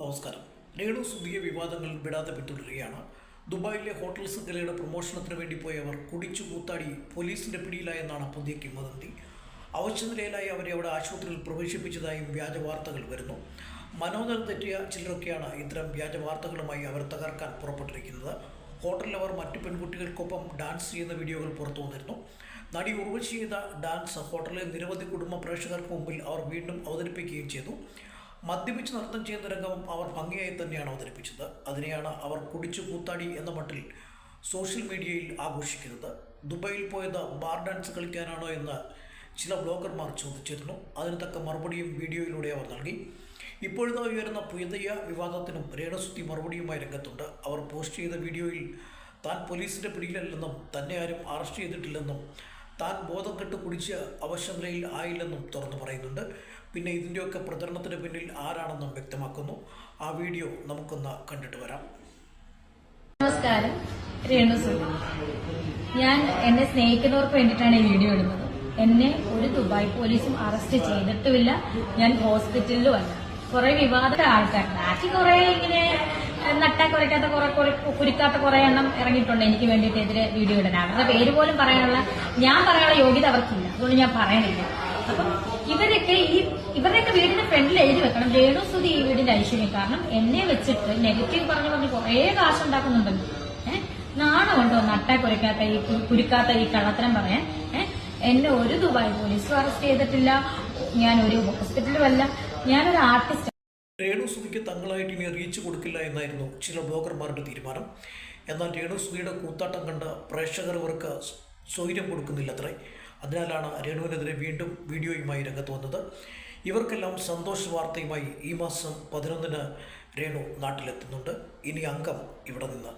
നമസ്കാരം. രേണു സുധിയെ വിവാദങ്ങൾ വിടാതെ പിന്തുടരുകയാണ്. ദുബായിലെ ഹോട്ടൽ ശൃംഖലയുടെ പ്രമോഷണത്തിന് വേണ്ടി പോയവർ കുടിച്ചു കൂത്താടി പോലീസിന്റെ പിടിയിലായെന്നാണ് പുതിയ കിംവദന്തി. അവശനിലയിലായി അവരെ അവിടെ ആശുപത്രിയിൽ പ്രവേശിപ്പിച്ചതായും വ്യാജ വാർത്തകൾ വരുന്നു. മനോനില തെറ്റിയ ചിലരൊക്കെയാണ് ഇത്തരം വ്യാജ വാർത്തകളുമായി അവർ തകർക്കാൻ പുറപ്പെട്ടിരിക്കുന്നത്. ഹോട്ടലിൽ അവർ മറ്റു പെൺകുട്ടികൾക്കൊപ്പം ഡാൻസ് ചെയ്യുന്ന വീഡിയോകൾ പുറത്തു വന്നിരുന്നു. നടി ഉർവശി ചെയ്ത ഡാൻസ് ഹോട്ടലിലെ നിരവധി കുടുംബ പ്രേക്ഷകർക്ക് മുമ്പിൽ അവർ വീണ്ടും അവതരിപ്പിക്കുകയും ചെയ്തു. മദ്യപിച്ച് നൃത്തം ചെയ്യുന്ന രംഗവും അവർ ഭംഗിയായി തന്നെയാണ് അവതരിപ്പിച്ചത്. അതിനെയാണ് അവർ കുടിച്ചു കൂത്താടി എന്ന മട്ടിൽ സോഷ്യൽ മീഡിയയിൽ ആഘോഷിക്കുന്നത്. ദുബായിൽ പോയത് ബാർ ഡാൻസ് കളിക്കാനാണോ എന്ന് ചില ബ്ലോഗർമാർ ചോദിച്ചിരുന്നു. അതിന് തക്ക മറുപടിയും വീഡിയോയിലൂടെ അവർ നൽകി. ഇപ്പോഴത്തെ ഉയരുന്ന പുതിയ വിവാദത്തിനും രേണു സുധി മറുപടിയുമായി രംഗത്തുണ്ട്. അവർ പോസ്റ്റ് ചെയ്ത വീഡിയോയിൽ താൻ പോലീസിൻ്റെ പിടിയിലല്ലെന്നും തന്നെ ആരും അറസ്റ്റ് ചെയ്തിട്ടില്ലെന്നും താൻ ബോധം കെട്ട് കുടിച്ച് അവശനിലയിൽ ആയില്ലെന്നും തുറന്നു പറയുന്നുണ്ട്. പിന്നെ ഇതിൻ്റെയൊക്കെ പ്രചരണത്തിന് പിന്നിൽ ആരാണെന്നും വ്യക്തമാക്കുന്നു. ആ വീഡിയോ നമുക്കൊന്ന് കണ്ടിട്ട് വരാം. നമസ്കാരം, രേണു സുധി. ഞാൻ എന്നെ സ്നേഹിക്കുന്നവർക്ക് വേണ്ടിയിട്ടാണ് ഈ വീഡിയോ ഇടുന്നത്. എന്നെ ഒരു ദുബായ് പോലീസും അറസ്റ്റ് ചെയ്തിട്ടുമില്ല. ഞാൻ ഹോസ്പിറ്റലിലും അല്ല. കുറെ വിവാദ ആൾക്കാർ ബാക്കി കുറെ ഇങ്ങനെ നട്ടാ കുറയ്ക്കാത്ത കുരിക്കാത്ത കുറെ എണ്ണം ഇറങ്ങിയിട്ടുണ്ട് എനിക്ക് വേണ്ടിയിട്ട് എതിരെ വീഡിയോ ഇടാൻ. അവരുടെ പേര് പോലും ഞാൻ പറയാനുള്ള യോഗ്യത അവർക്കില്ല. അതുകൊണ്ട് ഞാൻ പറയണില്ല. അപ്പം ഇവരുടെയൊക്കെ വീടിന്റെ ഫ്രണ്ടിൽ എഴുതി വെക്കണം രേണു സുധി ഈ വീടിന്റെ ഐശ്വര്യം. കാരണം എന്നെ വെച്ചിട്ട് നെഗറ്റീവ് പറഞ്ഞ് കുറെ കാശ് ഉണ്ടാക്കുന്നുണ്ടല്ലോ. നാണമുണ്ടോ നട്ടാ കുരിക്കാത്ത ഈ കള്ളത്തരം പറയാൻ? എന്നെ ഒരു ദുബായ് പോലീസും അറസ്റ്റ് ചെയ്തിട്ടില്ല. ഞാൻ ഒരു ഹോസ്പിറ്റലും അല്ല. ഞാനൊരു ആർട്ടിസ്റ്റ്. രേണു സുധിക്ക് തങ്ങളായിട്ട് ഇനി അറിയിച്ചു കൊടുക്കില്ല എന്നായിരുന്നു ചില ബ്ലോഗർമാരുടെ തീരുമാനം. എന്നാൽ രേണു സുധിയുടെ കൂത്താട്ടം കണ്ട് പ്രേക്ഷകർ ഇവർക്ക് സ്വൈര്യം കൊടുക്കുന്നില്ലത്രേ. അതിനാലാണ് രേണുവിനെതിരെ വീണ്ടും വീഡിയോയുമായി രംഗത്ത് വന്നത്. ഇവർക്കെല്ലാം സന്തോഷ വാർത്തയുമായി ഈ മാസം 11-ന് രേണു നാട്ടിലെത്തുന്നുണ്ട്. ഇനി അംഗം ഇവിടെ നിന്ന്